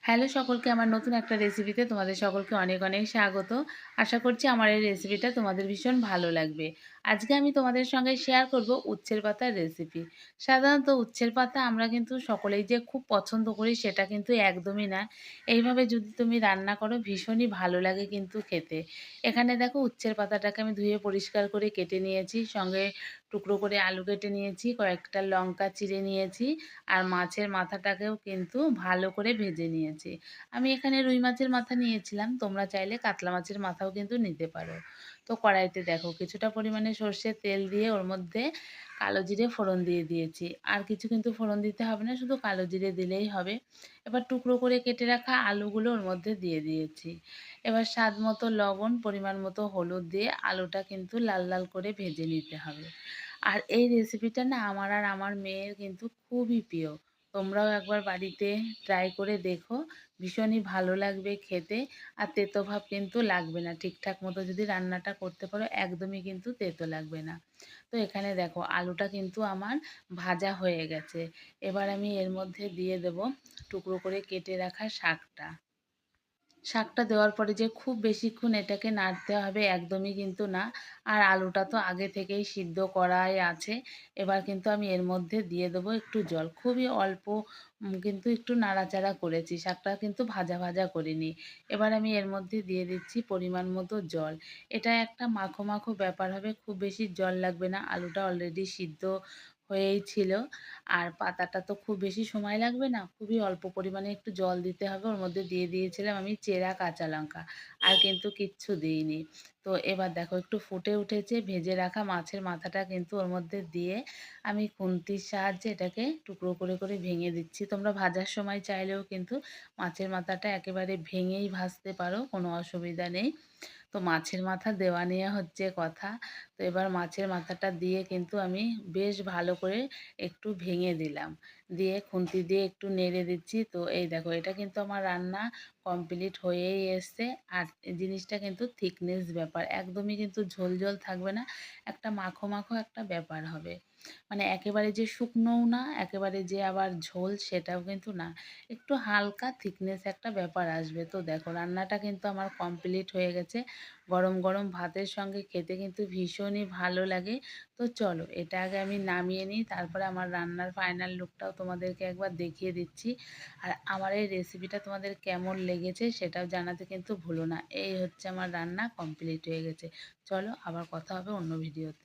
Hello সকলকে, আমার নতুন একটা রেসিপিতে তোমাদের সকলকে অনেক অনেক স্বাগত। আশা করছি আমার এই রেসিপিটা তোমাদের ভীষণ ভালো লাগবে। আজকে আমি তোমাদের সঙ্গে শেয়ার করব উচ্ছের পাতার রেসিপি। সাধারণত উচ্ছের পাতা আমরা কিন্তু সকলেই যে খুব পছন্দ করি সেটা কিন্তু একদমই না। এইভাবে যদি তুমি রান্না করো ভীষণই ভালো লাগে কিন্তু খেতে। এখানে দেখো উচ্ছের পাতাটাকে আমি ধুয়ে পরিষ্কার করে কেটে নিয়েছি, সঙ্গে টুকরো করে আলু কেটে নিয়েছি, কয়েকটা লঙ্কা চিড়ে নিয়েছি, আর মাছের মাথাটাকেও কিন্তু ভালো করে ভেজে নিয়েছি। আমি এখানে রুই মাছের মাথা নিয়েছিলাম, তোমরা চাইলে কাতলা মাছের মাথাও কিন্তু নিতে পারো। তো কড়াইতে দেখো কিছুটা পরিমাণে সর্ষের তেল দিয়ে ওর মধ্যে কালো জিরে ফোড়ন দিয়ে দিয়েছি। আর কিছু কিন্তু ফোড়ন দিতে হবে না, শুধু কালো জিরে দিলেই হবে। এবার টুকরো করে কেটে রাখা আলুগুলো ওর মধ্যে দিয়ে দিয়েছি। এবার স্বাদ মতো লবণ, পরিমাণ মতো হলুদ দিয়ে আলুটা কিন্তু লাল লাল করে ভেজে নিতে হবে। আর এই রেসিপিটা না আমার আর আমার মেয়ের কিন্তু খুবই প্রিয়। তোমরাও একবার বাড়িতে ট্রাই করে দেখো, ভীষণই ভালো লাগবে খেতে। আর তেতো ভাব কিন্তু লাগবে না, ঠিকঠাক মতো যদি রান্নাটা করতে পারো একদমই কিন্তু তেতো লাগবে না। তো এখানে দেখো আলুটা কিন্তু আমার ভাজা হয়ে গেছে। এবার আমি এর মধ্যে দিয়ে দেব টুকরো করে কেটে রাখা শাকটা। শাকটা দেওয়ার পরে যে খুব বেশিক্ষণ এটাকে নাড়তে হবে একদমই কিন্তু না। আর আলুটা তো আগে থেকেই সিদ্ধ করাই আছে। এবার কিন্তু আমি এর মধ্যে দিয়ে দেবো একটু জল, খুবই অল্প। কিন্তু একটু নাড়াচাড়া করেছি, শাকটা কিন্তু ভাজা ভাজা করিনি। এবার আমি এর মধ্যে দিয়ে দিচ্ছি পরিমাণ মতো জল। এটা একটা মাখো মাখো ব্যাপার হবে, খুব বেশি জল লাগবে না, আলুটা অলরেডি সিদ্ধ হয়েই ছিল। আর পাতাটা তো খুব বেশি সময় লাগবে না, খুবই অল্প পরিমাণে একটু জল দিতে হবে। ওর মধ্যে দিয়ে দিয়েছিলাম আমি চেরা কাঁচা লঙ্কা, আর কিন্তু কিচ্ছু দিইনি। তো এবার দেখো একটু ফুটে উঠেছে, ভেজে রাখা মাছের মাথাটা কিন্তু ওর মধ্যে দিয়ে আমি খুন্তির সাহায্যে এটাকে টুকরো করে করে ভেঙে দিচ্ছি। তোমরা ভাজার সময় চাইলেও কিন্তু মাছের মাথাটা একেবারে ভেঙেই ভাজতে পারো, কোনো অসুবিধা নেই। তো মাছের মাথা দেওয়া নেওয়া হচ্ছে কথা। তো এবার মাছের মাথাটা দিয়ে কিন্তু আমি বেশ ভালো করে একটু ভেঙে দিলাম, দিয়ে খুন্তি দিয়ে একটু নেড়ে দিচ্ছি। তো এই দেখো এটা কিন্তু আমার রান্না কমপ্লিট হয়েই এসছে। আর এই জিনিসটা কিন্তু থিকনেস ব্যাপার, একদমই কিন্তু ঝোল ঝোল থাকবে না, একটা মাখো মাখো একটা ব্যাপার হবে। মানে একেবারে যে শুকনোও না, একেবারে যে আবার ঝোল সেটাও কিন্তু না, একটু হালকা থিকনেস একটা ব্যাপার আসবে। তো দেখো রান্নাটা কিন্তু আমার কমপ্লিট হয়ে গেছে। গরম গরম ভাতের সঙ্গে খেতে কিন্তু ভীষণই ভালো লাগে। তো চলো এটা আগে আমি নামিয়ে নিই, তারপরে আমার রান্নার ফাইনাল লুকটাও তোমাদেরকে একবার দেখিয়ে দিচ্ছি। আর আমার এই রেসিপিটা তোমাদের কেমন লেগেছে সেটাও জানাতে কিন্তু ভুলো না। এই হচ্ছে আমার রান্না কমপ্লিট হয়ে গেছে। চলো আবার কথা হবে অন্য ভিডিওতে।